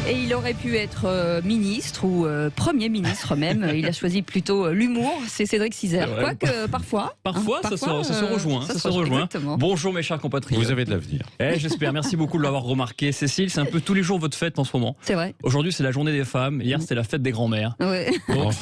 Et il aurait pu être ministre ou Premier ministre même. Il a choisi plutôt l'humour. C'est Cédric Cizer. Quoique parfois. Parfois, ça se rejoint. Ça se rejoint. Exactement. Bonjour mes chers compatriotes. Vous avez de l'avenir. J'espère. Merci beaucoup de l'avoir remarqué. Cécile, c'est un peu tous les jours votre fête en ce moment. C'est vrai. Aujourd'hui, c'est la journée des femmes. Hier, c'était la fête des grands-mères. Ouais. Donc,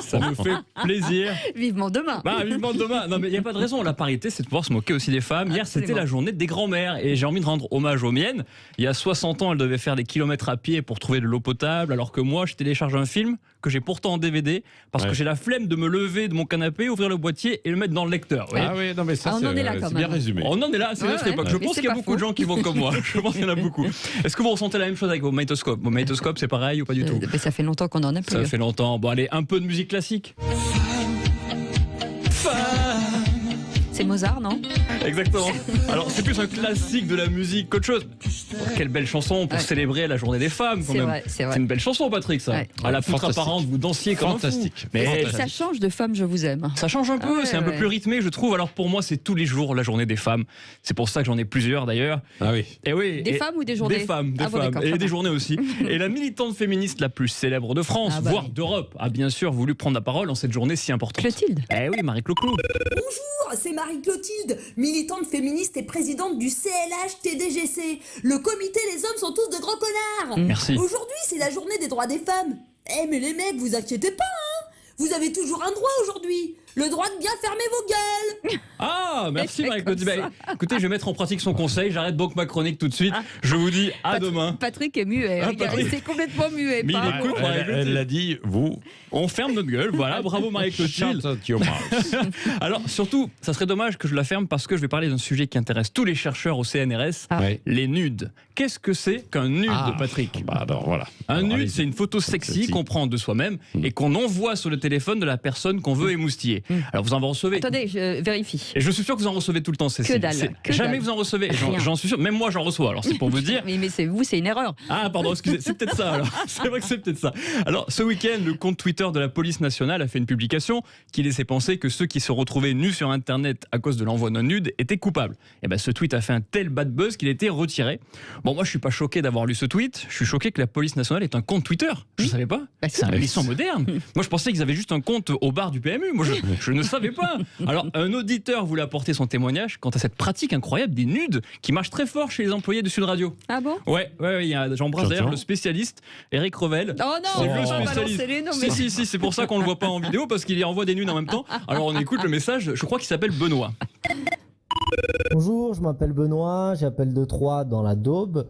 ça me fait plaisir. Vivement demain. Vivement demain. Non, mais il n'y a pas de raison. La parité, c'est de pouvoir se moquer aussi des femmes. Hier, c'était la journée des grands-mères. Et j'ai envie de rendre hommage aux miennes. Il y a 60 ans, elles devaient faire des kilomètres à pied pour trouver de l'eau potable, alors que moi, je télécharge un film que j'ai pourtant en DVD parce que j'ai la flemme de me lever de mon canapé, ouvrir le boîtier et le mettre dans le lecteur. Ah oui, non mais ça, on en est là quand c'est même. bien résumé. On en est là, c'est notre époque. Je pense qu'il y a beaucoup de gens qui vont comme moi. Je pense qu'il y en a beaucoup. Est-ce que vous ressentez la même chose avec vos magnétoscopes? Vos magnétoscopes, c'est pareil ou pas du tout? Mais ça fait longtemps qu'on en a plus. Ça fait longtemps. Bon, allez, un peu de musique classique. C'est Mozart, non? Exactement. Alors, c'est plus un classique de la musique qu'autre chose. Quelle belle chanson pour célébrer la journée des femmes, quand même. C'est vrai. C'est une belle chanson, Patrick, ça. Ouais. À la poutre apparente, vous dansiez comme un fou. Fantastique. Mais Ça change de Femme, je vous aime. ça change un peu, Ouais, c'est un peu ouais. plus rythmé, je trouve. Alors, pour moi, c'est tous les jours la journée des femmes. C'est pour ça que j'en ai plusieurs, d'ailleurs. Ah oui. Et oui. Des femmes ou des journées? Des femmes, Ah bon, d'accord, et ça des va. journées aussi. Et la militante féministe la plus célèbre de France, Ah bah voire oui. d'Europe, a bien sûr voulu prendre la parole en cette journée si importante. Clotilde. Eh oui, Marie-Cloclo. Bonjour, c'est Marie-Clotilde, militante féministe et présidente du CLH-TDGC. Le comité Les hommes sont tous de grands connards. Merci. Aujourd'hui, c'est la journée des droits des femmes. Eh mais les mecs, vous inquiétez pas, hein. Vous avez toujours un droit aujourd'hui. Le droit de bien fermer vos gueules. Ah, merci fait Marie-Cloctilde. comme Bah, écoutez, je vais mettre en pratique son conseil. J'arrête donc ma chronique tout de suite. Je vous dis à demain. Patrick est muet. Ah, Regarde, Patrick. il s'est complètement muet. Mais il Pardon. écoute, Elle l'a dit, vous. On ferme notre gueule. Voilà, bravo Marie-Clotilde. Shout out your mouth. Alors, surtout, ça serait dommage que je la ferme parce que je vais parler d'un sujet qui intéresse tous les chercheurs au CNRS, Ouais. les nudes. Qu'est-ce que c'est qu'un nude, Patrick? Bah alors voilà. Un Alors, nude, allez-y. c'est une photo sexy Sexy. qu'on prend de soi-même et qu'on envoie sur le téléphone de la personne qu'on veut émoustiller. Alors, vous en recevez. Attendez, je vérifie. Et je suis sûr que vous en recevez tout le temps, Cécile. Que dalle, que Jamais dalle. vous en recevez. Rien. J'en suis sûr. Même moi, j'en reçois. Alors, c'est pour vous dire. Mais c'est vous, c'est une erreur. Ah, pardon, excusez, c'est peut-être ça alors. C'est vrai que c'est peut-être ça. Alors, ce week-end, le compte Twitter de la police nationale a fait une publication qui laissait penser que ceux qui se retrouvaient nus sur Internet à cause de l'envoi d'un nude étaient coupables. Et ben, ce tweet a fait un tel bad buzz qu'il a été retiré. Bon, moi, je suis pas choqué d'avoir lu ce tweet. Je suis choqué que la police nationale ait un compte Twitter. Je savais pas. Bah, C'est un hérisson moderne. Moi, je pensais qu'ils avaient juste un compte au bar du PMU. Moi, je ne savais pas. Alors, un auditeur voulait apporter son témoignage quant à cette pratique incroyable des nudes qui marche très fort chez les employés de Sud Radio. Ah bon? Ouais, il y a j'embrasse d'ailleurs le spécialiste Eric Revel. Oh non, C'est on le va pas spécialiste. balancer les noms, mais- Si, c'est pour ça qu'on le voit pas en vidéo parce qu'il y envoie des nudes en même temps. Alors on écoute le message, je crois qu'il s'appelle Benoît. Bonjour, je m'appelle Benoît, j'appelle de Troyes dans la Daube.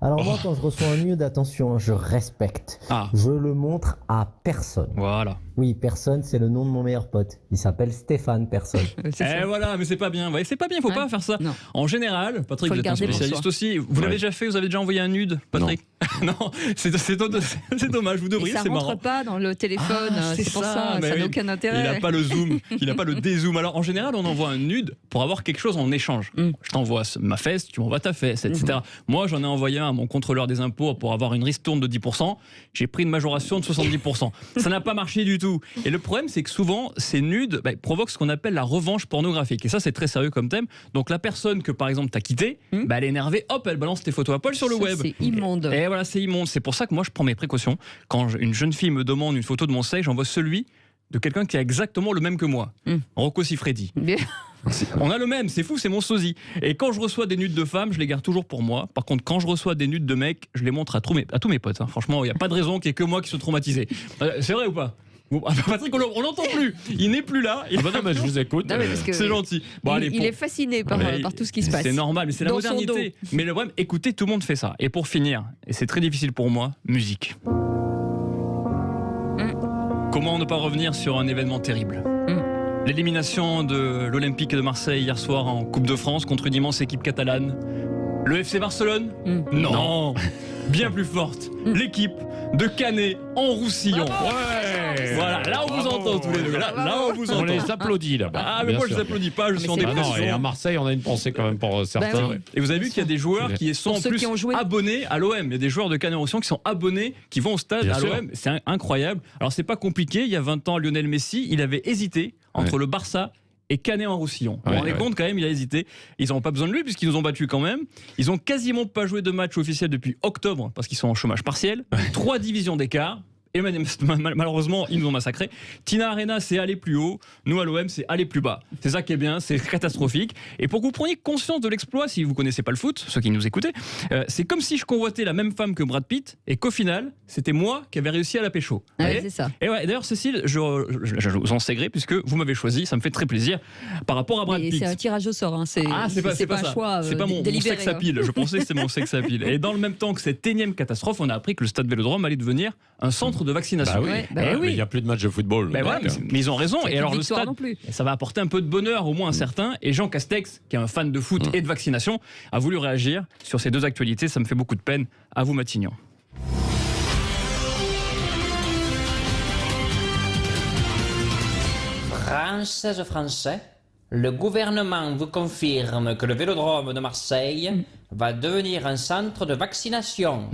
Alors moi, quand je reçois un nude, attention, je respecte. Ah. Je le montre à personne. Voilà. Oui, personne, c'est le nom de mon meilleur pote. Il s'appelle Stéphane Personne. C'est ça. Voilà, mais c'est pas bien. Ouais, c'est pas bien, faut Ouais. pas faire ça. Non. En général, Patrick, Faut vous le êtes un garder pour spécialiste soi. aussi. Vous l'avez déjà fait, vous avez déjà envoyé un nude, Patrick? Non, c'est dommage, vous Et devriez, ça c'est rentre marrant. pas dans le téléphone, c'est pour ça, mais ça oui. n'a aucun intérêt. Il n'a pas le zoom, il n'a pas le dézoom. Alors en général, on envoie un nude pour avoir quelque chose en échange. Je t'envoie ma fesse, tu m'envoies ta fesse, etc. Moi, j'en ai envoyé un à mon contrôleur des impôts pour avoir une ristourne de 10%. J'ai pris une majoration de 70%. Ça n'a pas marché du tout. Et le problème, c'est que souvent, ces nudes provoquent ce qu'on appelle la revanche pornographique. Et ça, c'est très sérieux comme thème. Donc la personne que, par exemple, t'as quitté, elle est énervée, hop, elle balance tes photos à poil sur le Ça, web. c'est immonde. Et voilà, c'est immonde. C'est pour ça que moi, je prends mes précautions. Quand une jeune fille me demande une photo de mon sexe, j'envoie celui de quelqu'un qui a exactement le même que moi. Rocco Siffredi. Bien. On a le même, c'est fou, c'est mon sosie. Et quand je reçois des nudes de femmes, je les garde toujours pour moi. Par contre, quand je reçois des nudes de mecs, je les montre à tous mes potes. Franchement, il n'y a pas de raison qu'il n'y ait que moi qui sois traumatisé. C'est vrai ou pas? Bon, Patrick, on l'entend plus. Il n'est plus là. Bah non, mais je vous écoute. Non, mais parce que C'est gentil. Bon, allez, il est fasciné par tout ce qui se passe. C'est normal, mais c'est la Dans son modernité. Mais le problème, écoutez, tout le monde fait ça. Et pour finir, et c'est très difficile pour moi, musique. Comment ne pas revenir sur un événement terrible? L'élimination de l'Olympique de Marseille hier soir en Coupe de France contre une immense équipe catalane. Le FC Barcelone? Non. Bien plus forte. L'équipe de Canet en Roussillon. Ouais. Voilà, là on vous entend tous les deux. Là on vous On entend. les applaudit là-bas. Ah mais Bien moi je sûr. les applaudis pas, je suis en c'est Ah non, dépression. et à Marseille, on a une pensée quand même pour certains. oui. Et vous avez vu qu'il y a des joueurs qui sont Pour en ceux plus qui ont joué. abonnés à l'OM. Il y a des joueurs de Canet-en-Roussillon qui sont abonnés, qui vont au stade Bien à sûr. l'OM. C'est incroyable. Alors c'est pas compliqué. Il y a 20 ans, Lionel Messi, il avait hésité entre le Barça et Canet-en-Roussillon. Vous vous rendez Ouais. compte quand même, il a hésité. Ils n'ont pas besoin de lui puisqu'ils nous ont battus quand même. Ils ont quasiment pas joué de match officiel depuis octobre parce qu'ils sont en chômage partiel. 3 divisions d'écart. Et malheureusement, ils nous ont massacrés. Tina Arena, c'est aller plus haut. Nous, à l'OM, c'est aller plus bas. C'est ça qui est bien, c'est catastrophique. Et pour que vous preniez conscience de l'exploit, si vous ne connaissez pas le foot, ceux qui nous écoutaient, c'est comme si je convoitais la même femme que Brad Pitt et qu'au final, c'était moi qui avais réussi à la pécho. Vous Ouais, voyez c'est ça. Et ouais, d'ailleurs, Cécile, je vous en sais gré puisque vous m'avez choisi, ça me fait très plaisir par rapport à Brad Et Pitt. c'est un tirage au sort. Hein. C'est pas un ça. choix C'est pas mon délibéré. sex appeal. Je pensais que c'était mon sex appeal. Et dans le même temps que cette énième catastrophe, on a appris que le stade Vélodrome allait devenir un centre de vaccination. Bah oui. Ouais, bah Eh Mais oui. il n'y a plus de match de football. Ben donc, voilà, mais ils ont raison. C'est Et alors plus le victoire stade, non plus. ça va apporter un peu de bonheur, au moins un certain. Et Jean Castex, qui est un fan de foot et de vaccination, a voulu réagir sur ces deux actualités. Ça me fait beaucoup de peine. À vous, Matignon. Françaises, Français, le gouvernement vous confirme que le Vélodrome de Marseille va devenir un centre de vaccination.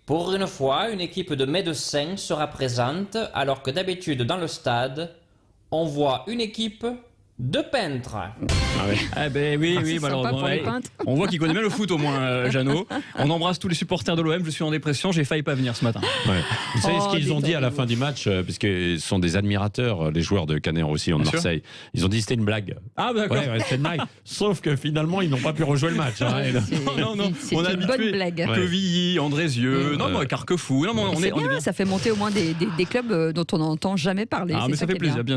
Pour une fois, une équipe de médecins sera présente, alors que d'habitude dans le stade, on voit une équipe de peintres. Eh ben oui, C'est sympa malheureusement. pour les Ouais. peintres. On voit qu'il connaît bien le foot au moins, Jeannot. On embrasse tous les supporters de l'OM. Je suis en dépression. J'ai failli pas venir ce matin. Ouais. Vous savez ce Oh, qu'ils ont dit à la détendez-vous. fin du match, puisque ce sont des admirateurs, les joueurs de Canet-en-Roussillon de Bien sûr. Marseille. Ils ont dit que c'était une blague. Ah bah, d'accord. Ouais, c'était une blague. Sauf que finalement, ils n'ont pas pu rejouer le match. hein. C'est- Non. C'est On a une bonne habitué blague. Quevilly, Andrézieux, non, Ouais. Carquefou. Non, mais on C'est est bien, bien. ça fait monter au moins des clubs dont on n'entend jamais parler. Ah, C'est mais ça qui fait est bien. plaisir, bien